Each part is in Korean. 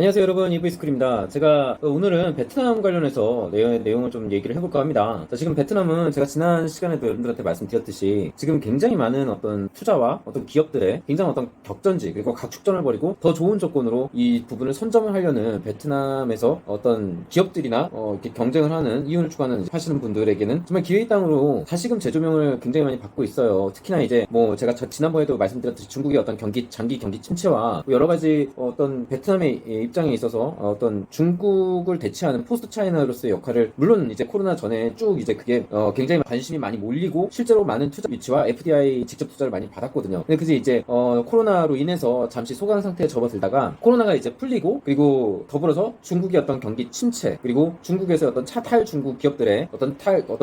안녕하세요 여러분, 이브이스쿨입니다. 제가 오늘은 베트남 관련해서 내용을 좀 얘기를 해볼까 합니다. 자, 지금 베트남은 제가 지난 시간에도 여러분들한테 말씀드렸듯이 지금 굉장히 많은 어떤 투자와 어떤 기업들의 굉장히 어떤 격전지 그리고 각축전을 벌이고 더 좋은 조건으로 이 부분을 선점을 하려는 베트남에서 어떤 기업들이나 이렇게 경쟁을 하는 이윤을 추구하는 하시는 분들에게는 정말 기회의 땅으로 다시금 재조명을 굉장히 많이 받고 있어요. 특히나 이제 뭐 제가 지난번에도 말씀드렸듯이 중국의 어떤 장기 경기 침체와 여러 가지 어떤 베트남의 입장에 있어서 어떤 중국을 대체하는 포스트 차이나로서의 역할을, 물론 이제 코로나 전에 쭉 이제 그게 굉장히 관심이 많이 몰리고 실제로 많은 투자 유치와 FDI 직접 투자를 많이 받았거든요. 근데 그게 이제 코로나로 인해서 잠시 소강 상태에 접어들다가 코로나가 이제 풀리고, 그리고 더불어서 중국의 어떤 경기 침체, 그리고 중국에서 어떤 차탈 중국 기업들의 어떤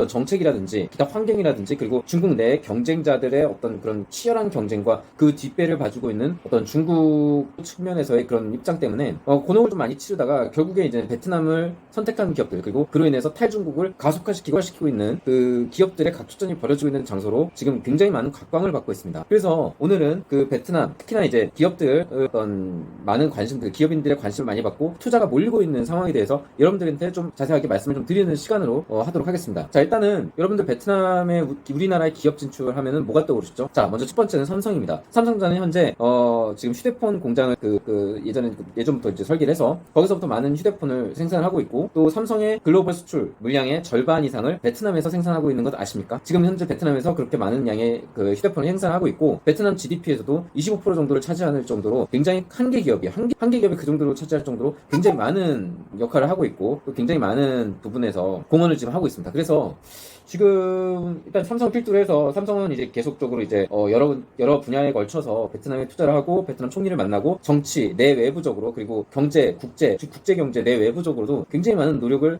정책이라든지 기타 환경이라든지, 그리고 중국 내 경쟁자들의 어떤 그런 치열한 경쟁과 그 뒷배를 봐주고 있는 어떤 중국 측면에서의 그런 입장 때문에 고농을 좀 많이 치르다가 결국에 이제 베트남을 선택한 기업들, 그리고 그로 인해서 탈중국을 가속화시키고 있는 그 기업들의 각축전이 벌어지고 있는 장소로 지금 굉장히 많은 각광을 받고 있습니다. 그래서 오늘은 그 베트남, 특히나 이제 기업들 어떤 많은 기업인들의 관심을 많이 받고 투자가 몰리고 있는 상황에 대해서 여러분들한테 좀 자세하게 말씀을 좀 드리는 시간으로 하도록 하겠습니다. 자, 일단은 여러분들 베트남에 우리나라의 기업 진출하면은 뭐가 떠오르시죠? 자, 먼저 첫 번째는 삼성입니다. 삼성전자는 현재 지금 휴대폰 공장을 예전부터 이제 설계를 해서 거기서부터 많은 휴대폰을 생산하고 있고, 또 삼성의 글로벌 수출 물량의 절반 이상을 베트남에서 생산하고 있는 것 아십니까? 지금 현재 베트남에서 그렇게 많은 양의 그 휴대폰을 생산하고 있고, 베트남 GDP에서도 25% 정도를 차지하는 정도로 굉장히 한 개 기업이 그 정도로 차지할 정도로 굉장히 많은 역할을 하고 있고, 또 굉장히 많은 부분에서 공헌을 지금 하고 있습니다. 그래서 지금 일단 삼성 필두로 해서 삼성은 이제 계속적으로 이제 여러 분야에 걸쳐서 베트남에 투자를 하고 베트남 총리를 만나고 정치 내외부적으로, 그리고 경제 국제 경제 내외부적으로도 굉장히 많은 노력을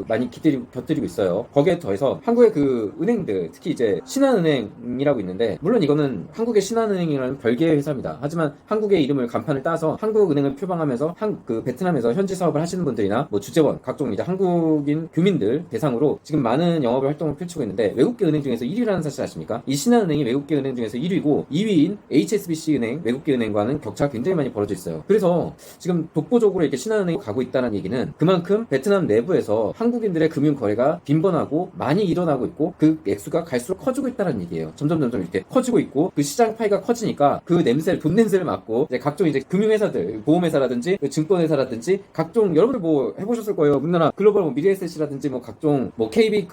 많이 곁들이고 있어요. 거기에 더해서 한국의 그 은행들, 특히 이제 신한은행이라고 있는데, 물론 이거는 한국의 신한은행이라는 별개의 회사입니다. 하지만 한국의 이름을 간판을 따서 한국은행을 표방하면서 베트남에서 현지 사업을 하시는 분들이나 뭐 주재원, 각종 이제 한국인 교민들 대상으로 지금 많은 영업을 활동을 펼치고 있는데, 외국계 은행 중에서 1위라는 사실 아십니까? 이 신한은행이 외국계 은행 중에서 1위고 2위인 HSBC 은행, 외국계 은행과는 격차가 굉장히 많이 벌어져 있어요. 그래서 지금 독보적으로 이렇게 신한은행이 가고 있다는 얘기는 그만큼 베트남 내부에서 한국인들의 금융 거래가 빈번하고 많이 일어나고 있고, 그 액수가 갈수록 커지고 있다는 얘기예요. 점점 이렇게 커지고 있고, 그 시장 파이가 커지니까 그 돈 냄새를 맡고 이제 각종 이제 금융회사들, 보험회사라든지 증권회사라든지 각종, 여러분들 뭐 해보셨을 거예요. 우리나라 글로벌 뭐 미래에셋이라든지 뭐 각종 뭐 KB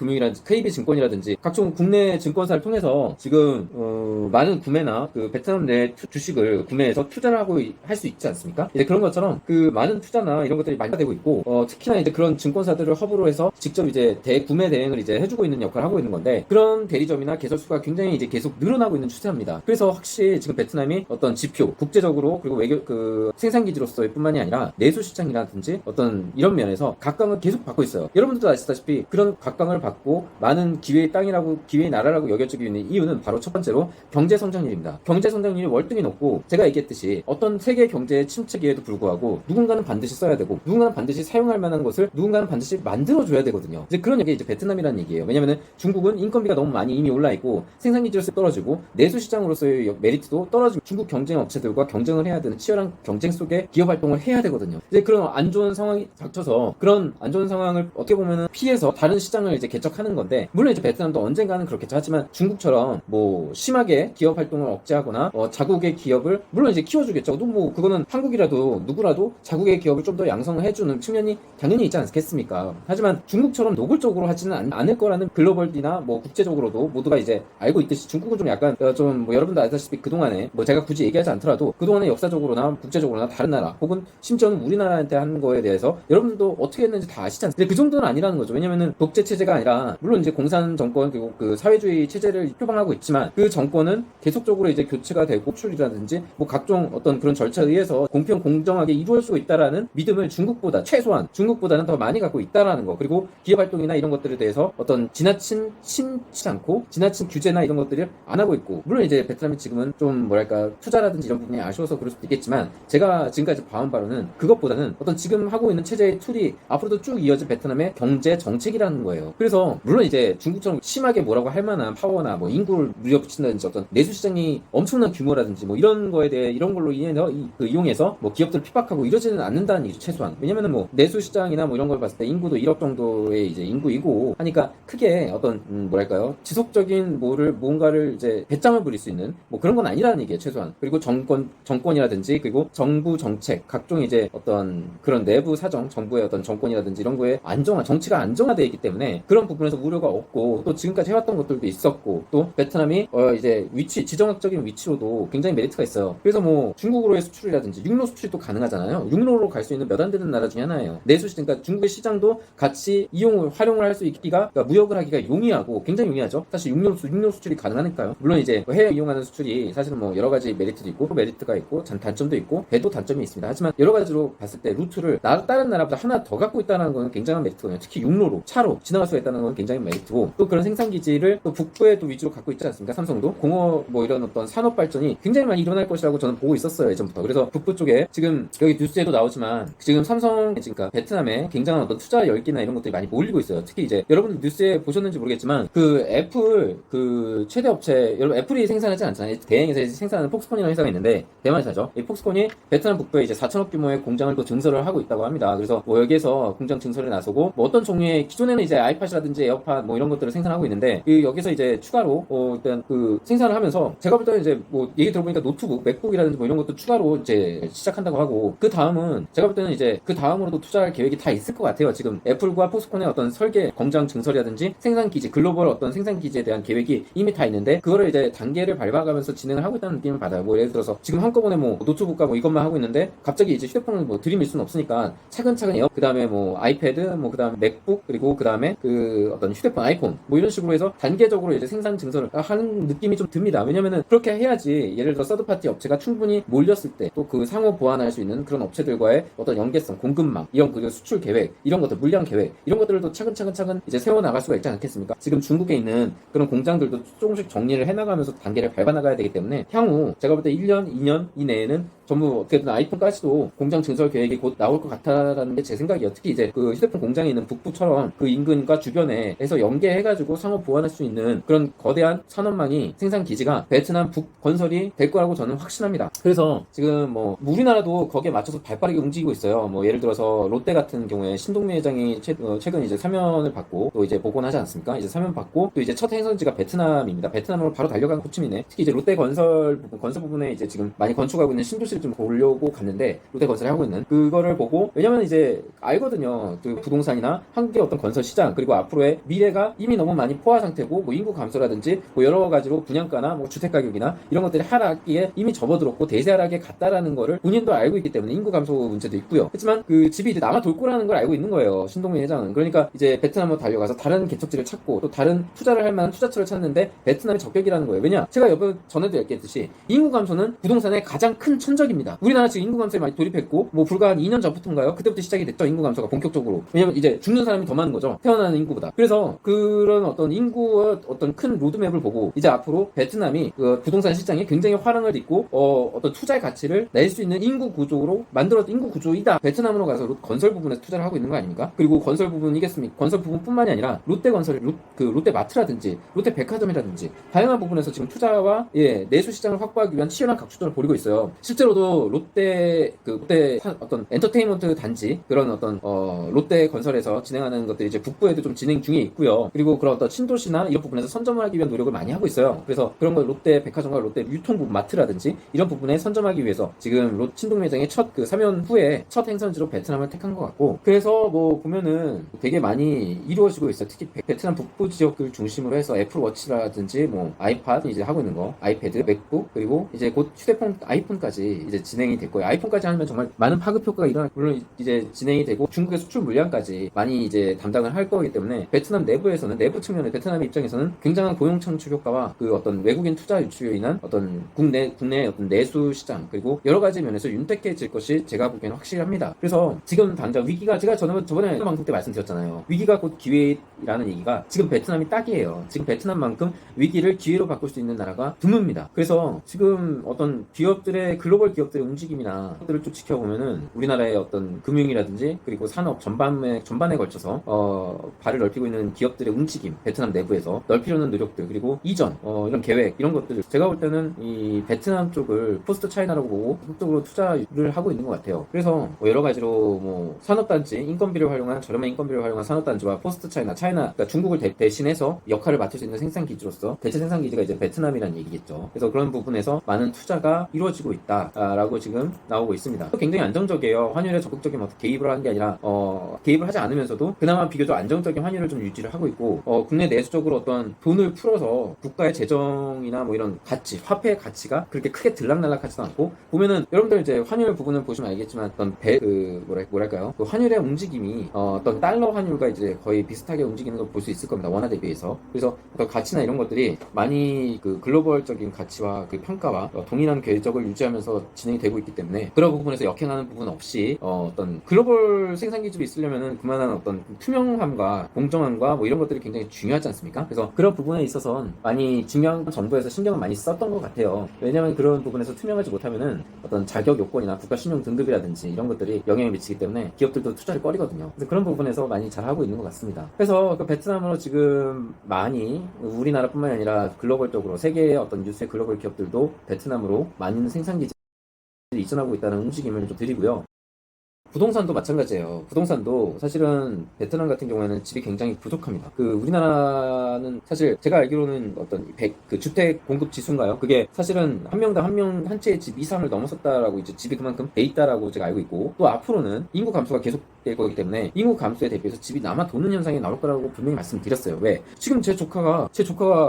증권이라든지 각종 국내 증권사를 통해서 지금 많은 구매나 그 베트남 내 주식을 구매해서 투자를 하고 할 수 있지 않습니까? 이제 그런 것처럼 그 많은 투자나 이런 것들이 많이 되고 있고, 특히나 이제 그런 증권사들을 허브로 해서 직접 이제 대구매 대행을 이제 해주고 있는 역할을 하고 있는 건데, 그런 대리점이나 개설수가 굉장히 이제 계속 늘어나고 있는 추세입니다. 그래서 확실히 지금 베트남이 어떤 지표, 국제적으로, 그리고 생산기지로서의 뿐만이 아니라 내수 시장이라든지 어떤 이런 면에서 각광을 계속 받고 있어요. 여러분들도 아시다시피 그런 각광을 받고 많은 기회의 나라라고 여겨지고 있는 이유는 바로 첫 번째로 경제 성장률입니다. 경제 성장률이 월등히 높고, 제가 얘기했듯이 어떤 세계 경제의 침체기에도 불구하고 누군가는 반드시 써야 되고, 누군가는 반드시 사용할 만한 것을 누군가는 반드시 만들어줘야 되거든요. 이제 그런 얘기, 이제 베트남이라는 얘기예요. 왜냐면은 중국은 인건비가 너무 많이 이미 올라 있고 생산기지로서 떨어지고 내수 시장으로서의 메리트도 떨어지고, 중국 경쟁 업체들과 경쟁을 해야 되는 치열한 경쟁 속에 기업 활동을 해야 되거든요. 이제 그런 안 좋은 상황이 닥쳐서 그런 안 좋은 상황을 어떻게 보면은 피해서 다른 시장을 이제 개척하는 건데, 물론 이제 베트남도 언젠가는 그렇겠죠. 하지만 중국처럼 뭐 심하게 기업 활동을 억제하거나 자국의 기업을 물론 이제 키워주겠죠. 또 뭐 그거는 한국이라도 누구라도 자국의 기업을 좀 더 양성을 해주는 측면이 당연히 있지 않겠습니까? 하지만 중국처럼 노골적으로 하지는 않을 거라는 글로벌이나 뭐 국제적으로도 모두가 이제 알고 있듯이, 중국은 좀 약간 뭐 여러분도 아시다시피 그동안에 뭐 제가 굳이 얘기하지 않더라도 그동안에 역사적으로나 국제적으로나 다른 나라, 혹은 심지어는 우리나라한테 한 거에 대해서 여러분들도 어떻게 했는지 다 아시지 않습니까? 그 정도는 아니라는 거죠. 왜냐면은 독재 체제가 아니라, 물론 이제 공산 정권 그리고 그 사회주의 체제를 표방하고 있지만 그 정권은 계속적으로 이제 교체가 되고 호출이라든지 뭐 각종 어떤 그런 절차에 의해서 공평 공정하게 이루어질 수 있다라는 믿음을 최소한 중국보다는 더 많이 갖고 있다라는 거. 그리고 기업 활동이나 이런 것들에 대해서 어떤 지나친 규제나 이런 것들을 안 하고 있고, 물론 이제 베트남이 지금은 좀 뭐랄까 투자라든지 이런 부분이 아쉬워서 그럴 수도 있겠지만, 제가 지금까지 봐온 바로는 그것보다는 어떤 지금 하고 있는 체제의 툴이 앞으로도 쭉 이어질 베트남의 경제 정책이라는 거예요. 그래서 물론 이제 중국처럼 심하게 뭐라고 할 만한 파워나 뭐 인구를 밀어붙인다든지 어떤 내수 시장이 엄청난 규모라든지 뭐 이런 거에 대해 이런 걸로 이용해서 뭐 기업들을 빡빡하고 이러지는 않는다는 얘기죠, 최소한. 왜냐면은 뭐 내수 시장이나 뭐 이런 걸 봤을 때 인구도 1억 정도의 이제 인구이고 하니까 크게 어떤 뭐랄까요, 지속적인 뭔가를 이제 배짱을 부릴 수 있는 뭐 그런 건 아니라는 얘기예요, 최소한. 그리고 정권이라든지 그리고 정부 정책, 각종 이제 어떤 그런 내부 사정, 정부의 어떤 정권이라든지 이런 거에 정치가 안정화되어 있기 때문에 그런 부분에서 우려가 없고, 또 지금까지 해왔던 것들도 있었고, 또 베트남이 이제 지정학적인 위치로도 굉장히 메리트가 있어요. 그래서 뭐 중국으로의 수출이라든지 육로 수출이 또 가능하잖아요. 육로로 갈 수 있는 몇 안 되는 나라 중에 하나예요. 내수시장, 그러니까 중국의 시장도 같이 활용을 할 수 있기가, 그러니까 무역을 하기가 용이하고, 굉장히 용이하죠. 사실 육로 수출이 가능하니까요. 물론 이제 해외 이용하는 수출이 사실은 뭐 여러 가지 메리트도 있고 메리트가 있고 단점도 있고 배도 단점이 있습니다. 하지만 여러 가지로 봤을 때 루트를 다른 나라보다 하나 더 갖고 있다는 건 굉장한 메리트거든요. 특히 육로로 차로 지나갈 수가 있다는 건 굉장히 메리트고, 또 그런 생산 기지를 또 북부에 또 위주로 갖고 있지 않습니까? 삼성도 공업 뭐 이런 어떤 산업 발전이 굉장히 많이 일어날 것이라고 저는 보고 있었어요, 예전부터. 그래서 북부 쪽에 지금 여기 뉴스에도 나오지만 지금 삼성, 그러니까 베트남에 굉장한 어떤 투자 열기나 이런 것들이 많이 몰리고 있어요. 특히 이제 여러분들 뉴스에 보셨는지 모르겠지만 그 애플 그 최대 업체, 여러분 애플이 생산하지 않잖아요. 대행에서 생산하는 폭스콘이라는 회사가 있는데 대만 회사죠. 이 폭스콘이 베트남 북부에 이제 4천억 규모의 공장을 또 증설을 하고 있다고 합니다. 그래서 뭐 여기에서 공장 증설에 나서고 뭐 어떤 종류의, 기존에는 이제 아이팟이라든지 에어팟 뭐 이런 것들을 생산하고 있는데 여기서 이제 추가로 일단 그 생산을 하면서 제가 볼 때는 이제 뭐 얘기 들어보니까 노트북, 맥북이라든지 뭐 이런 것도 추가로 이제 시작한다고 하고, 그 다음은 제가 볼 때는 이제 그 다음으로도 투자할 계획이 다 있을 것 같아요. 지금 애플과 폭스콘의 어떤 설계, 공장 증설이라든지 생산 기지, 글로벌 어떤 생산 기지에 대한 계획이 이미 다 있는데 그거를 이제 단계를 밟아가면서 진행을 하고 있다는 느낌을 받아요. 뭐 예를 들어서 지금 한꺼번에 뭐 노트북과 뭐 이것만 하고 있는데 갑자기 이제 휴대폰을 뭐 들이밀 수는 없으니까 차근차근 그 다음에 뭐 아이패드, 뭐 그 다음에 맥북, 그리고 그 다음에 그 어떤 휴대폰, 아이폰 뭐 이런 식으로 해서 단계적으로 이제 생산 증설을 하는 느낌이 좀 듭니다. 왜냐면은 그렇게 해야지 예를 들어 서드파티 업체가 충분히 몰렸을 때 또 그 상호 보완할 수 있는 그런 업체들과의 어떤 연계성, 공급망, 이런 그 수출 계획, 이런 것들, 물량 계획, 이런 것들도 차근차근 이제 세워나갈 수가 있지 않겠습니까? 지금 중국에 있는 그런 공장들도 조금씩 정리를 해나가면서 단계를 밟아나가야 되기 때문에 향후 제가 볼 때 1년, 2년 이내에는 전부 어떻게든 아이폰까지도 공장 증설 계획이 곧 나올 것 같다라는 게 제 생각이에요. 특히 이제 그 휴대폰 공장이 있는 북부처럼 그 인근과 주변에 해서 연계해가지고 상호 보완할 수 있는 그런 거대한 산업망이, 생산 기지가 베트남 북 건설이 될 거라고 저는 확신합니다. 그래서 지금 뭐 우리나라도 거기에 맞춰서 발빠르게 움직이고 있어요. 뭐 예를 들어서 롯데 같은 경우에 신동미 회장이 최근 이제 사면을 받고 또 이제 복원하지 않습니까? 이제 사면 받고 또 이제 첫 행선지가 베트남입니다. 베트남으로 바로 달려간 호치민에, 특히 이제 롯데 건설 부분에 이제 지금 많이 건축하고 있는 신도시를 좀 보려고 갔는데, 롯데 건설이 하고 있는 그거를 보고, 왜냐면 이제 알거든요. 그 부동산이나 한국의 어떤 건설 시장, 그리고 앞으로의 미래가 이미 너무 많이 포화 상태고, 뭐 인구 감소라든지 뭐 여러 가지로 분양가나 뭐 주택 가격이나 이런 것들이 하락기에 이미 접어들었고 대세하락에 갔다라는 거를 본인도 알고 있기 때문에 인구 감소 문제도 있고요. 하지만 그 집이 이제 남아 돌 거라는 걸 알고 있는 거예요, 신동민 회장은. 그러니까 이제 베트남으로 달려가서 다른 개척지를 찾고 또 다른 투자를 할 만한 투자처를 찾는데 베트남이 적격이라는 거예요. 왜냐? 제가 전에도 얘기했듯이 인구 감소는 부동산의 가장 큰 천적입니다. 우리나라 지금 인구 감소에 많이 돌입했고, 뭐 불과 한 2년 전부터인가요? 그때부터 시작이 됐죠, 인구 감소가 본격적으로. 왜냐면 이제 죽는 사람이 더 많은 거죠, 태어나는 인구보다. 그래서 그런 어떤 인구의 어떤 큰 로드맵을 보고 이제 앞으로 베트남이 그 부동산 시장에 굉장히 화랑을 딛고 어떤 투자의 가치를 낼 수 있는 인구 구조이다. 베트남으로 가서 건설 부분에서 투자를 하고 있는 거 아닙니까? 그리고 건설 부분이겠습니까? 건설 부분뿐만이 아니라 롯데 건설, 롯데 마트라든지 롯데 백화점이라든지 다양한 부분에서 지금 투자와 내수 시장을 확보하기 위한 치열한 각축전을 벌이고 있어요. 실제로도 롯데 어떤 엔터테인먼트 단지, 그런 어떤 롯데 건설에서 진행하는 것들이 이제 북부에도 좀 진행 중에 있고요. 그리고 그런 어떤 신도시나 이런 부분에서 선점을 하기 위한 노력을 많이 하고 있어요. 그래서 그런 걸 롯데 백화점과 롯데 유통부 마트라든지 이런 부분에 선점하기 위해서 지금 신동 회장의 첫 그 사면 후에 첫 행선지로 베트남을 택한 것 같고, 그래서 뭐 보면은 되게 많이 이루어지고 있어요. 특히 베트남 북부 지역을 중심으로 해서 애플워치라든지 뭐 아이팟 이제 하고 있는 거, 아이패드, 맥북, 그리고 이제 곧 휴대폰, 아이폰까지 이제 진행이 될 거예요. 아이폰까지 하면 정말 많은 파급 효과가 물론 이제 진행이 되고 중국의 수출 물량까지 많이 이제 담당을 할 거기 때문에 베트남 내부에서는, 내부 측면에 베트남의 입장에서는 굉장한 고용 창출 효과와 그 어떤 외국인 투자 유치로 인한 어떤 국내 어떤 내수 시장, 그리고 여러 가지 면에서 윤택해질 것이 제가 보기에는 확실합니다. 그래서 지금 당장 위기가, 제가 저번에 방송 때 말씀드렸잖아요. 위기가 곧 기회라는 얘기가 지금 베트남이 딱이에요. 지금 베트남만큼 위기를 기회로 바꿀 수 있는 나라가 드뭅니다. 그래서 지금 어떤 기업들의 글로벌 글로벌 기업들의 움직임이나 것들을 쭉 지켜보면은 우리나라의 어떤 금융이라든지 그리고 산업 전반에 걸쳐서 발을 넓히고 있는 기업들의 움직임, 베트남 내부에서 넓히려는 노력들, 그리고 이전 이런 계획, 이런 것들, 제가 볼 때는 이 베트남 쪽을 포스트 차이나라고 보고 적극적으로 투자를 하고 있는 것 같아요. 그래서 뭐 여러 가지로 뭐 산업단지, 인건비를 활용한 저렴한 인건비를 활용한 산업단지와 포스트 차이나, 그러니까 중국을 대신해서 역할을 맡을 수 있는 생산기지로서 대체 생산기지가 이제 베트남이라는 얘기겠죠. 그래서 그런 부분에서 많은 투자가 이루어지고 있다라고 지금 나오고 있습니다. 굉장히 안정적이에요. 환율에 적극적인 개입을 하는 게 아니라 개입을 하지 않으면서도 그나마 비교적 안정적인 환율을 좀 유지를 하고 있고, 국내 내수적으로 어떤 돈을 풀어서 국가의 재정이나 뭐 이런 가치, 화폐의 가치가 그렇게 크게 들락날락하지도 않고, 보면은 여러분들 이제 환율 부분을 보시면 알겠지만 어떤 뭐랄까요, 그 환율의 움직임이 어떤 달러 환율과 이제 거의 비슷하게 움직이는 걸 볼 수 있을 겁니다. 원화 대비해서. 그래서 어떤 가치나 이런 것들이 많이 그 글로벌적인 가치와 그 평가와 동일한 궤적을 유지하면서 진행이 되고 있기 때문에 그런 부분에서 역행하는 부분 없이 어떤 글로벌 생산 기술이 있으려면은 그만한 어떤 투명함과 공정함과 뭐 이런 것들이 굉장히 중요하지 않습니까? 그래서 그런 부분에 있어서는 많이 중요한 정부에서 신경을 많이 썼던 것 같아요. 왜냐하면 그런 부분에서 투명하지 못하면은 어떤 자격 요건이나 국가 신용 등급이라든지 이런 것들이 영향을 미치기 때문에 기업들도 투자를 꺼리거든요. 그래서 그런 부분에서 많이 잘 하고 있는 것 같습니다. 그래서 그 베트남으로 지금 많이 우리나라뿐만 아니라 글로벌적으로 세계의 어떤 뉴스의 글로벌 기업들도 베트남으로 많은 생산기지를 이전하고 있다는 움직임을 좀 드리고요. 부동산도 마찬가지예요. 부동산도 사실은 베트남 같은 경우에는 집이 굉장히 부족합니다. 우리나라는 사실 제가 알기로는 어떤 그 주택 공급 지수인가요? 그게 사실은 한 명당 한 채의 집 이상을 넘어섰다라고, 이제 집이 그만큼 돼 있다라고 제가 알고 있고, 또 앞으로는 인구 감소가 계속될 거기 때문에 인구 감소에 대비해서 집이 남아 도는 현상이 나올 거라고 분명히 말씀드렸어요. 왜? 지금 제 조카가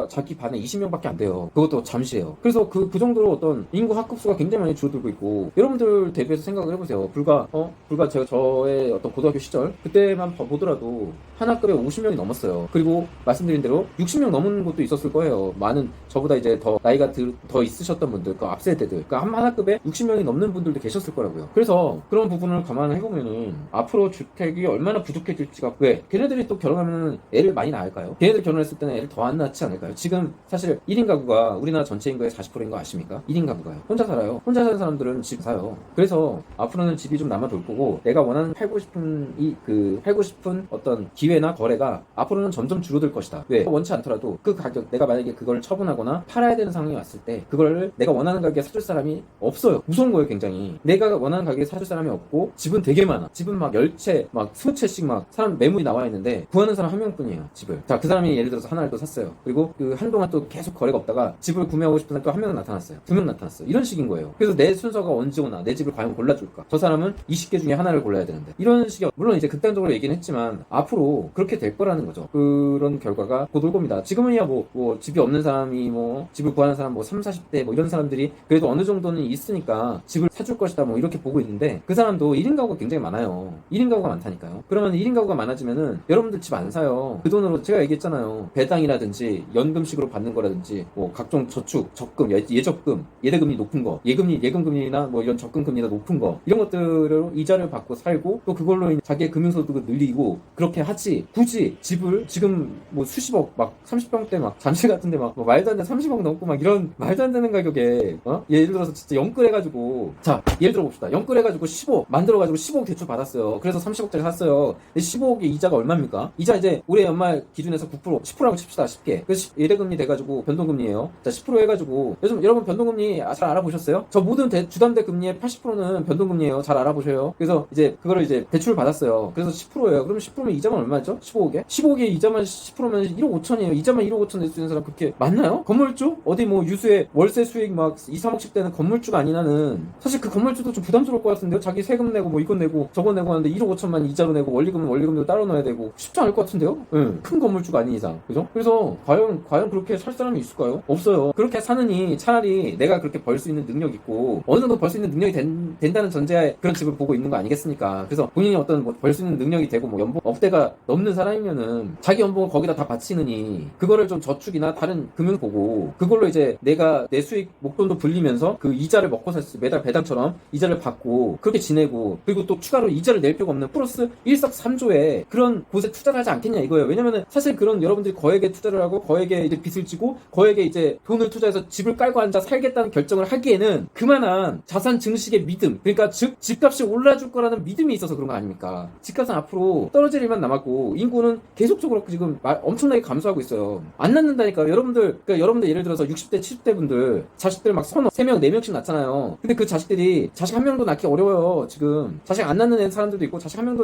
자기 반에 20명밖에 안 돼요. 그것도 잠시예요. 그래서 그 정도로 어떤 인구 학급수가 굉장히 많이 줄어들고 있고, 여러분들 대비해서 생각을 해보세요. 불과 저의 어떤 고등학교 시절 그때만 보더라도 한 학급에 50명이 넘었어요. 그리고 말씀드린 대로 60명 넘은 곳도 있었을 거예요. 많은 저보다 이제 더 나이가 더 있으셨던 분들, 그 앞 세대들, 그러니까 한 학급에 60명이 넘는 분들도 계셨을 거라고요. 그래서 그런 부분을 감안을 해보면은 앞으로 주택이 얼마나 부족해질지가, 왜 걔네들이 또 결혼하면 애를 많이 낳을까요? 걔네들 결혼했을 때는 애를 더 안 낳지 않을까요? 지금 사실 1인 가구가 우리나라 전체 인구의 40%인 거 아십니까? 1인 가구가요. 혼자 살아요. 혼자 사는 사람들은 집 사요. 그래서 앞으로는 집이 좀 남아 돌 거고, 내가 원하는 팔고 싶은 어떤 기회나 거래가 앞으로는 점점 줄어들 것이다. 왜? 원치 않더라도 그 가격, 내가 만약에 그걸 처분하거나 팔아야 되는 상황이 왔을 때 그걸 내가 원하는 가격에 사줄 사람이 없어요. 무서운 거예요, 굉장히. 내가 원하는 가격에 사줄 사람이 없고, 집은 되게 많아. 집은 막 10채, 막 20채씩 막 사람 매물이 나와 있는데 구하는 사람 한 명뿐이에요, 집을. 자, 그 사람이 예를 들어서 하나를 또 샀어요. 그리고 그 한동안 또 계속 거래가 없다가 집을 구매하고 싶은 사람 또 한 명 나타났어요. 2명 나타났어요. 이런 식인 거예요. 그래서 내 순서가 언제 오나, 내 집을 과연 골라줄까? 저 사람은 20개 중에 하나를 골라야 되는데, 이런 식의, 물론 이제 극단적으로 얘기는 했지만 앞으로 그렇게 될 거라는 거죠. 그런 결과가 곧 올 겁니다. 지금은야 뭐 집이 없는 사람이 뭐 집을 구하는 사람 뭐 3, 40대 뭐 이런 사람들이 그래도 어느 정도는 있으니까 집을 사줄 것이다 뭐 이렇게 보고 있는데, 그 사람도 1인 가구가 굉장히 많아요. 1인 가구가 많다니까요. 그러면 1인 가구가 많아지면은 여러분들 집 안 사요. 그 돈으로 제가 얘기했잖아요. 배당이라든지 연금식으로 받는 거라든지 뭐 각종 저축, 적금, 예적금, 예대금리 높은 거, 예금금리나 뭐 이런 적금금리가 높은 거, 이런 것들로 이자를 받고 살고, 또 그걸로 자기의 금융소득을 늘리고 그렇게 하지, 굳이 집을 지금 뭐 수십억, 막 30평대 막 잠실 같은데 막 뭐 말도 안 되는 30억 넘고 막 이런 말도 안 되는 가격에 예를 들어서 진짜 영끌해가지고, 자 예를 들어 봅시다. 영끌해가지고 15 만들어가지고 15억 대출 받았어요. 그래서 30억짜리 샀어요. 근데 15억의 이자가 얼마입니까? 이자 이제 올해 연말 기준에서 9%, 10%라고 칩시다. 쉽게. 그래서 예대금리 돼가지고 변동금리예요. 자 10% 해가지고, 요즘 여러분 변동금리 잘 알아보셨어요? 저 모든 주담대 금리의 80%는 변동금리예요. 잘 알아보셔요. 그래서 이제 그거를 이제 대출을 받았어요. 그래서 10%예요. 그러면 10%면 이자만 얼마죠? 15억에? 15억에 이자만 10%면 1억 5천이에요. 이자만 1억 5천 낼 수 있는 사람 그렇게 많나요? 건물주? 어디 뭐 유수의 월세 수익 막 2, 3억씩 되는 건물주가 아니라는, 사실 그 건물주도 좀 부담스러울 것 같은데요. 자기 세금 내고 뭐 이건 내고 저건 내고 하는데 1억 5천만 이자로 내고 원리금도 따로 넣어야 되고, 쉽지 않을 것 같은데요? 큰 건물주가 아닌 이상. 그죠? 그래서 과연 그렇게 살 사람이 있을까요? 없어요. 그렇게 사느니 차라리 내가 그렇게 벌 수 있는 능력 있고 어느 정도 벌 수 있는 능력이 된다는 전제하에 그런 집을 보고 있는 거 아니겠습니까? 그래서 본인이 어떤 뭐 벌 수 있는 능력이 되고 뭐 연봉 억대가 넘는 사람이면은 자기 연봉을 거기다 다 바치느니 그거를 좀 저축이나 다른 금융 보고 그걸로 이제 내가 내 수익 목돈도 불리면서 그 이자를 먹고 살 수, 매달 배당처럼 이자를 받고 그렇게 지내고, 그리고 또 추가로 이자를 낼 필요가 문제가 없는 플러스 일석삼조의 그런 곳에 투자를 하지 않겠냐 이거예요. 왜냐면은 사실 그런 여러분들이 거액에 투자를 하고 거액에 이제 빚을 지고 거액에 이제 돈을 투자해서 집을 깔고 앉아 살겠다는 결정을 하기에는 그만한 자산 증식의 믿음, 그러니까 즉 집값이 올라줄 거라는 믿음이 있어서 그런 거 아닙니까? 집값은 앞으로 떨어질 일만 남았고 인구는 계속적으로 지금 엄청나게 감소하고 있어요. 안 낳는다니까요. 그러니까 여러분들 예를 들어서 60대 70대 분들 자식들 막 서너 3명 4명씩 낳잖아요. 근데 그 자식들이 자식 한 명도 낳기 어려워요. 지금 자식 안 낳는 사람들도 있고 자식 한 명도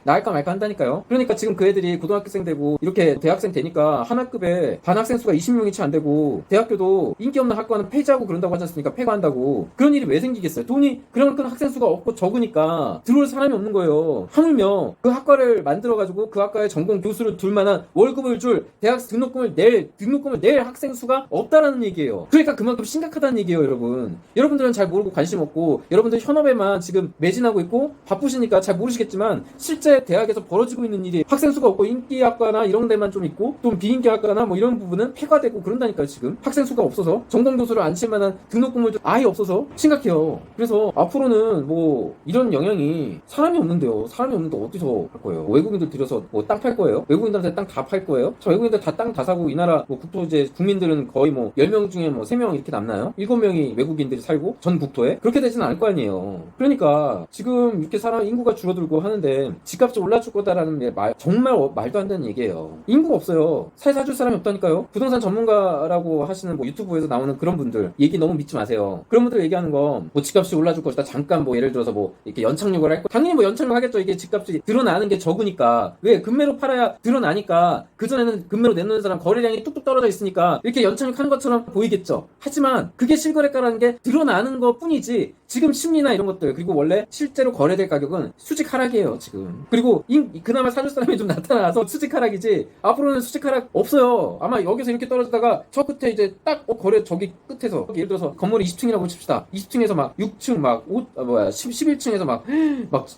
낳을까 말까 한다니까요. 그러니까 지금 그 애들이 고등학생 되고 이렇게 대학생 되니까 한 학급에 반 학생 수가 20명이 채 안 되고 대학교도 인기 없는 학과는 폐지하고 그런다고 하지 않습니까? 폐과한다고. 그런 일이 왜 생기겠어요? 돈이 그만큼 학생 수가 없고 적으니까 들어올 사람이 없는 거예요. 하물며 그 학과를 만들어가지고 그 학과에 전공 교수를 둘 만한 월급을 줄 대학 등록금을 낼 학생 수가 없다라는 얘기예요. 그러니까 그만큼 심각하다는 얘기예요, 여러분. 여러분들은 잘 모르고 관심 없고 여러분들 현업에만 지금 매진하고 있고 바쁘시니까 잘 모르시겠지만 실제 대학에서 벌어지고 있는 일이 학생 수가 없고 인기 학과나 이런 데만 좀 있고 또 비인기 학과나 뭐 이런 부분은 폐과되고 그런다니까요. 지금 학생 수가 없어서 전공 교수를 안 칠 만한 등록금을 아예 없어서 심각해요. 그래서 앞으로는 뭐 이런 영향이 사람이 없는데요. 사람이 없는데 어디서 할 거예요? 외국인들 들여서 뭐 땅 팔 거예요? 외국인들한테 땅 다 팔 거예요? 저 외국인들 다 땅 다 사고 이 나라 뭐 국토 이제 국민들은 거의 뭐 10명 중에 뭐 3명 이렇게 남나요? 7명이 외국인들이 살고 전 국토에 그렇게 되지는 않을 거 아니에요. 그러니까 지금 이렇게 사람 인구가 줄어들고 하는데 집값이 올라줄 거다라는 말 정말 말도 안 되는 얘기예요. 인구가 없어요. 사줄 사람이 없다니까요. 부동산 전문가라고 하시는 뭐 유튜브에서 나오는 그런 분들 얘기 너무 믿지 마세요. 그런 분들 얘기하는 거 뭐 집값이 올라줄 것이다. 잠깐 뭐 예를 들어서 뭐 이렇게 연착륙을 할 거 당연히 뭐 연착륙 하겠죠. 이게 집값이 드러나는 게 적으니까. 왜 금매로 팔아야 드러나니까. 그전에는 금매로 내놓는 사람 거래량이 뚝뚝 떨어져 있으니까 이렇게 연착륙하는 것처럼 보이겠죠. 하지만 그게 실거래가라는 게 드러나는 것 뿐이지 지금 심리나 이런 것들 그리고 원래 실제로 거래될 가격은 수직 하락이에요 지금. 그리고 그나마 사줄 사람이 좀 나타나서 수직 하락이지 앞으로는 수직 하락 없어요. 아마 여기서 이렇게 떨어지다가 저 끝에 이제 딱 거래 저기 끝에서 예를 들어서 건물이 20층이라고 칩시다. 20층에서 막 6층 막 11층에서 막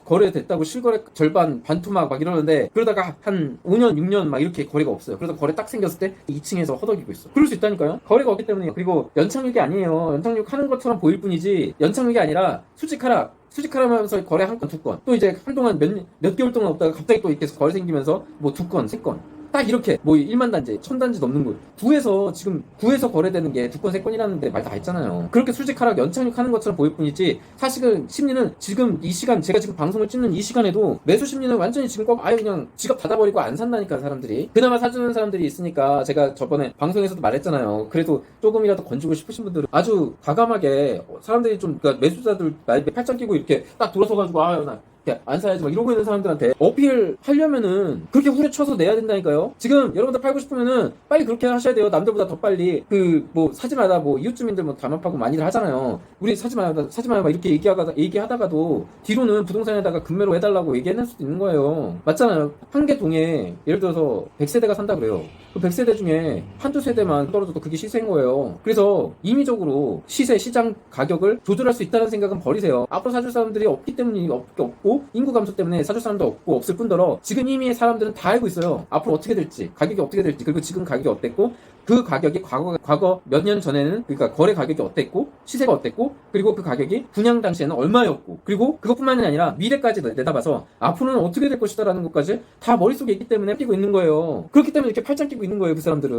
거래됐다고 실거래 절반 반토막 막 이러는데 그러다가 한 5년 6년 막 이렇게 거래가 없어요. 그래서 거래 딱 생겼을 때 2층에서 허덕이고 있어. 그럴 수 있다니까요. 거래가 없기 때문에. 그리고 연착륙이 아니에요. 연착륙 하는 것처럼 보일 뿐이지 연착륙이 아니라 수직 하락하면서 거래 한 건, 두 건. 또 이제 한동안 몇 개월 동안 없다가 갑자기 또 이렇게 거래 생기면서 뭐 두 건, 세 건. 딱 이렇게 뭐 1만 단지, 1000단지 넘는 곳. 구에서 거래되는 게 두 건, 세 건이라는데 말 다 했잖아요. 그렇게 수직 하락, 연착륙 하는 것처럼 보일 뿐이지 사실은 심리는 지금 이 시간, 제가 지금 방송을 찍는 이 시간에도 매수 심리는 완전히 지금 아예 그냥 지갑 닫아버리고 안 산다니까 사람들이. 그나마 사주는 사람들이 있으니까 제가 저번에 방송에서도 말했잖아요. 그래도 조금이라도 건지고 싶으신 분들은 아주 과감하게 사람들이 좀 그러니까 매수자들 팔짱 끼고 이렇게 딱 돌아서가지고 나 안 사야지 막 이러고 있는 사람들한테 어필 하려면은 그렇게 후려쳐서 내야 된다니까요. 지금 여러분들 팔고 싶으면은 빨리 그렇게 하셔야 돼요. 남들보다 더 빨리. 뭐 사지 마라 뭐 이웃 주민들 뭐 담합하고 많이들 하잖아요. 우리 사지 마라 막 이렇게 얘기하다가도 뒤로는 부동산에다가 금매로 해달라고 얘기해낼 수도 있는 거예요. 맞잖아요. 한 개 동에 예를 들어서 100세대가 산다 그래요. 그 100세대 중에 한두 세대만 떨어져도 그게 시세인 거예요. 그래서 임의적으로 시장 가격을 조절할 수 있다는 생각은 버리세요. 앞으로 사줄 사람들이 없기 때문에 없고 인구 감소 때문에 사줄 사람도 없고 없을 뿐더러 지금 이미 사람들은 다 알고 있어요. 앞으로 어떻게 될지, 가격이 어떻게 될지, 그리고 지금 가격이 어땠고 그 가격이 과거 몇 년 전에는 그러니까 거래 가격이 어땠고 시세가 어땠고 그리고 그 가격이 분양 당시에는 얼마였고 그리고 그것뿐만이 아니라 미래까지 내다봐서 앞으로는 어떻게 될 것이다라는 것까지 다 머릿속에 있기 때문에 끼고 있는 거예요. 그렇기 때문에 이렇게 팔짱 끼고 있는 거예요, 그 사람들은.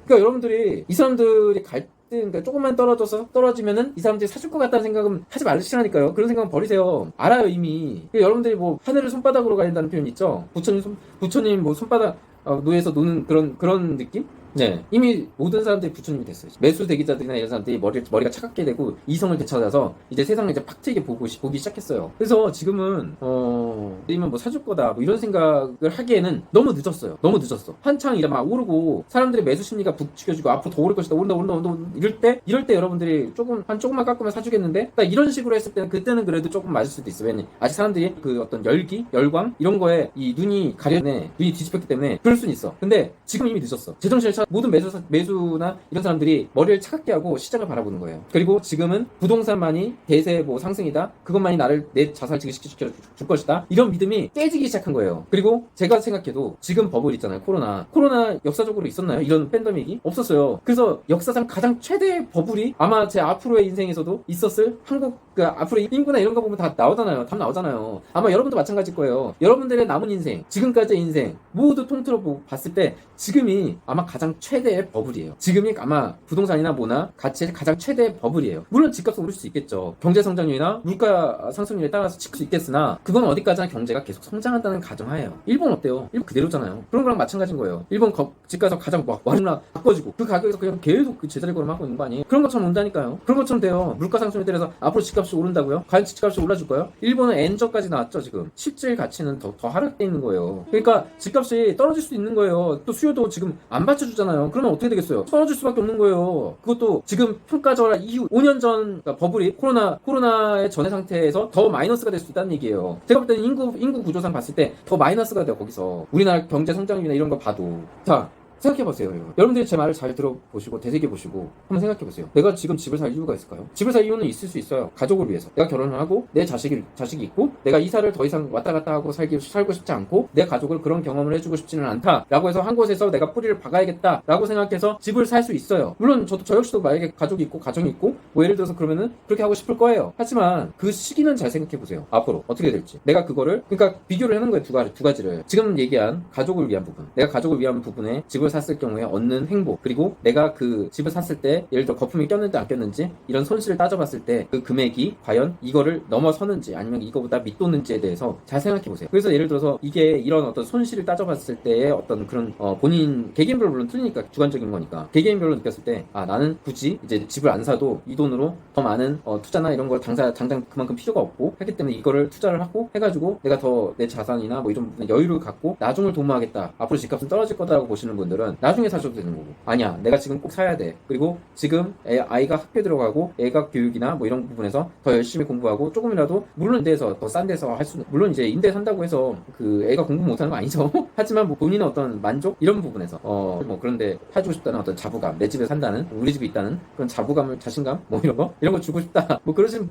그러니까 여러분들이 이 사람들이 그러니까 조금만 떨어지면은 이 사람들이 사줄 것 같다는 생각은 하지 말으시라니까요. 그런 생각은 버리세요. 알아요 이미. 그러니까 여러분들이 뭐 하늘을 손바닥으로 가린다는 표현 있죠. 부처님 뭐 손바닥 노에서 노는 그런 느낌? 네. 이미 모든 사람들이 부처님이 됐어요. 매수 대기자들이나 이런 사람들이 머리가 차갑게 되고 이성을 되찾아서 이제 세상을 이제 팍 트이게 보기 시작했어요. 그래서 지금은 이면 뭐 사줄 거다 뭐 이런 생각을 하기에는 너무 늦었어요. 너무 늦었어. 한창 이래 막 오르고 사람들의 매수 심리가 북치켜지고 앞으로 더 오를 것이다. 오른다 이럴 때 여러분들이 조금만 깎으면 사주겠는데 딱 이런 식으로 했을 때는 그때는 그래도 조금 맞을 수도 있어요. 왜냐면 아직 사람들이 그 어떤 열광 이런 거에 이 눈이 뒤집혔기 때문에 그럴 수는 있어. 근데 지금 이미 늦었어. 제정신을 모든 매수나 이런 사람들이 머리를 차갑게 하고 시장을 바라보는 거예요. 그리고 지금은 부동산만이 대세 뭐 상승이다. 그것만이 내 자산을 증식시켜 줄 것이다. 이런 믿음이 깨지기 시작한 거예요. 그리고 제가 생각해도 지금 버블 있잖아요. 코로나 역사적으로 있었나요? 이런 팬데믹이 없었어요. 그래서 역사상 가장 최대의 버블이 아마 제 앞으로의 인생에서도 있었을 한국 그 앞으로 인구나 이런 거 보면 다 나오잖아요. 답 나오잖아요. 아마 여러분도 마찬가지일 거예요. 여러분들의 남은 인생, 지금까지의 인생 모두 통틀어 봤을 때 지금이 아마 가장 최대의 버블이에요. 지금이 아마 부동산이나 뭐나 가치의 가장 최대의 버블이에요. 물론 집값은 오를 수 있겠죠. 경제 성장률이나 물가 상승률에 따라서 찍을 수 있겠으나 그건 어디까지나 경제가 계속 성장한다는 가정하에요. 일본 어때요? 일본 그대로잖아요. 그런 거랑 마찬가지인 거예요. 일본 집가서 가장 막 와르나 바꿔주고 그 가격에서 그냥 계속 그 제자리 걸음하고 있는 거 아니에요? 그런 것처럼 온다니까요. 그런 것처럼 돼요. 물가 상승에 따라서 앞으로 집값이 오른다고요? 과연 집값이 올라줄까요? 일본은 엔저까지 나왔죠 지금. 실질 가치는 더 하락돼 있는 거예요. 그러니까 집값이 떨어질 수 있는 거예요. 또 수요도 지금 안 받쳐주잖아요. 그러면 어떻게 되겠어요? 떨어질 수밖에 없는 거예요. 그것도 지금 평가절하 이후 5년 전 그러니까 버블이 코로나의 전의 상태에서 더 마이너스가 될 수 있다는 얘기예요. 제가 볼 때는 인구 구조상 봤을 때 더 마이너스가 돼요. 거기서 우리나라 경제 성장률이나 이런 거 봐도. 자, 생각해보세요. 여러분들이 제 말을 잘 들어보시고 되새겨보시고 한번 생각해보세요. 내가 지금 집을 살 이유가 있을까요? 집을 살 이유는 있을 수 있어요. 가족을 위해서. 내가 결혼을 하고 내 자식이 있고 내가 이사를 더 이상 왔다 갔다 하고 살고 싶지 않고 내 가족을 그런 경험을 해주고 싶지는 않다라고 해서 한 곳에서 내가 뿌리를 박아야겠다라고 생각해서 집을 살 수 있어요. 물론 저 역시도 만약에 가족이 있고 가정이 있고 뭐 예를 들어서 그러면은 그렇게 하고 싶을 거예요. 하지만 그 시기는 잘 생각해보세요. 앞으로 어떻게 될지. 내가 그거를 그러니까 비교를 해놓은 거예요. 두 가지를. 지금 얘기한 가족을 위한 부분. 내가 가족을 위한 부분에 집을 샀을 경우에 얻는 행복, 그리고 내가 그 집을 샀을 때 예를 들어 거품이 꼈는지 안 꼈는지 이런 손실을 따져봤을 때 그 금액이 과연 이거를 넘어서는지 아니면 이거보다 밑도는지에 대해서 잘 생각해보세요. 그래서 예를 들어서 이게 이런 어떤 손실을 따져봤을 때의 어떤 그런 본인 개개인별로 물론 틀리니까 주관적인 거니까 개개인별로 느꼈을 때 나는 굳이 이제 집을 안 사도 이 돈으로 더 많은 투자나 이런 걸 당장 그만큼 필요가 없고 했기 때문에 이거를 투자를 하고 해가지고 내가 더 내 자산이나 뭐 이런 부분에 여유를 갖고 나중을 도모하겠다. 앞으로 집값은 떨어질 거다라고 보시는 분들은 나중에 사셔도 되는 거고, 아니야 내가 지금 꼭 사야 돼. 그리고 지금 아이가 학교 들어가고 애가 교육이나 뭐 이런 부분에서 더 열심히 공부하고 조금이라도 물론 임대에서 더 싼 데서 할 수, 물론 이제 임대 산다고 해서 그 애가 공부 못하는 거 아니죠. 하지만 뭐 본인의 어떤 만족 이런 부분에서 뭐 그런데 해주고 싶다는 어떤 자부감, 내 집에 산다는, 우리 집에 있다는 그런 자부감을, 자신감 뭐 이런 거 주고 싶다 뭐 그러신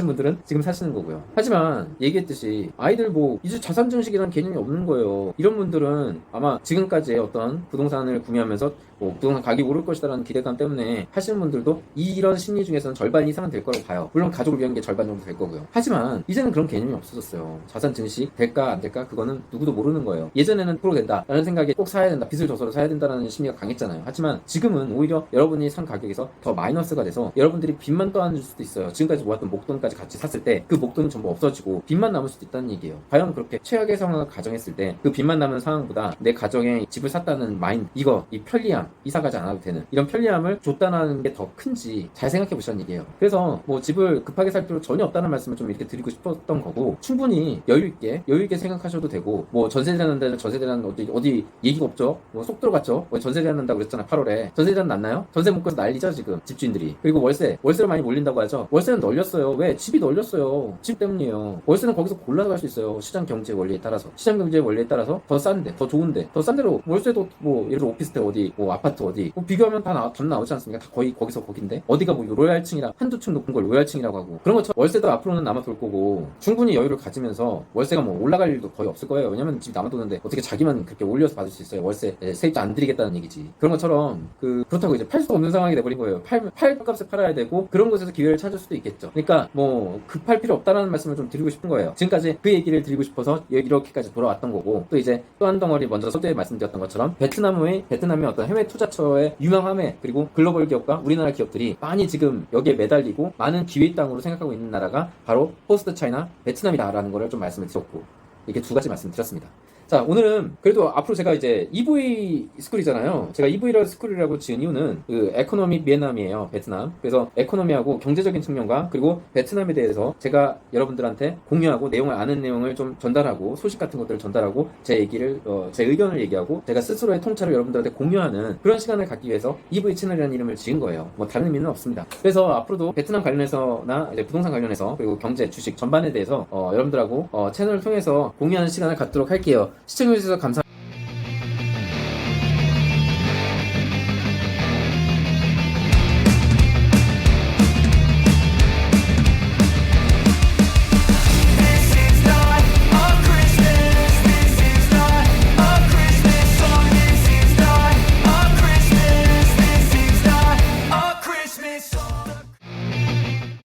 분들은 지금 사시는 거고요. 하지만 얘기했듯이 아이들 뭐 이제 자산 증식이라는 개념이 없는 거예요. 이런 분들은 아마 지금까지의 어떤 부동산을 구매하면서 뭐 부동산 가격이 오를 것이다라는 기대감 때문에 하시는 분들도 이런 심리 중에서는 절반 이상은 될 거라고 봐요. 물론 가족을 위한 게 절반 정도 될 거고요. 하지만 이제는 그런 개념이 없어졌어요. 자산 증식 될까 안 될까 그거는 누구도 모르는 거예요. 예전에는 프로 된다라는 생각에 꼭 사야 된다, 빚을 져서 사야 된다는 심리가 강했잖아요. 하지만 지금은 오히려 여러분이 산 가격에서 더 마이너스가 돼서 여러분들이 빚만 떠안을 수도 있어요. 지금까지 모았던 목돈까지 같이 샀을 때 그 목돈이 전부 없어지고 빚만 남을 수도 있다는 얘기예요. 과연 그렇게 최악의 상황을 가정했을 때 그 빚만 남은 상황보다 내 가정에 집을 샀다는 마인드, 이 편리함, 이사 가지 않아도 되는 이런 편리함을 줬다는 게 더 큰지 잘 생각해 보시라는 얘기예요. 그래서 뭐 집을 급하게 살 필요 전혀 없다는 말씀을 좀 이렇게 드리고 싶었던 거고, 충분히 여유 있게 생각하셔도 되고, 뭐 전세 대란한다는 전세 대란 어디 얘기가 없죠. 뭐 쏙 들어갔죠. 전세 대란 난다고 그랬잖아. 8월에 전세 대란 났나요? 전세 못 가서 난리죠 지금 집주인들이. 그리고 월세를 많이 몰린다고 하죠. 월세는 널렸어요. 왜? 집이 널렸어요. 집 때문이에요. 월세는 거기서 골라갈 수 있어요. 시장 경제 원리에 따라서 더 싼데, 더 좋은데, 더 싼 데로 월세도 뭐 예를 들어 오피스텔 어디, 뭐 아파트 어디, 뭐 비교하면 답 나오지 않습니까? 다 거의 거기서 거긴데 어디가 뭐 로얄층이라 한두 층 높은 걸 로얄층이라고 하고, 그런 것처럼 월세도 앞으로는 남아돌 거고, 충분히 여유를 가지면서 월세가 뭐 올라갈 일도 거의 없을 거예요. 왜냐면 집이 남아도는데 어떻게 자기만 그렇게 올려서 받을 수 있어요? 월세 세입자 안 드리겠다는 얘기지. 그런 것처럼 그렇다고 이제 팔 수 없는 상황이 돼버린 거예요. 팔 값에 팔아야 되고, 그런 곳에서 기회를 찾을 수도 있겠죠. 그러니까 뭐 급할 필요 없다라는 말씀을 좀 드리고 싶은 거예요. 지금까지 그 얘기를 드리고 싶어서 이렇게까지 돌아왔던 거고, 또 이제 또 한 덩어리 먼저 서두에 말씀드렸던 것처럼 베트남의 어떤 해외 투자처의 유명함에, 그리고 글로벌 기업과 우리나라 기업들이 많이 지금 여기에 매달리고 많은 기회 땅으로 생각하고 있는 나라가 바로 포스트 차이나 베트남이다라는 거를 좀 말씀을 드렸고, 이렇게 두 가지 말씀드렸습니다. 자, 오늘은 그래도 앞으로 제가 이제 EV 스쿨이잖아요. 제가 EV라고 스쿨이라고 지은 이유는 그 에코노믹 비엔남이에요. 베트남. 그래서 에코노미하고 경제적인 측면과 그리고 베트남에 대해서 제가 여러분들한테 공유하고 아는 내용을 좀 전달하고, 소식 같은 것들을 전달하고, 제 의견을 얘기하고 제가 스스로의 통찰을 여러분들한테 공유하는 그런 시간을 갖기 위해서 EV 채널이라는 이름을 지은 거예요. 뭐 다른 의미는 없습니다. 그래서 앞으로도 베트남 관련해서나 이제 부동산 관련해서 그리고 경제, 주식 전반에 대해서 여러분들하고 채널을 통해서 공유하는 시간을 갖도록 할게요. 시청해주셔서 감사합니다.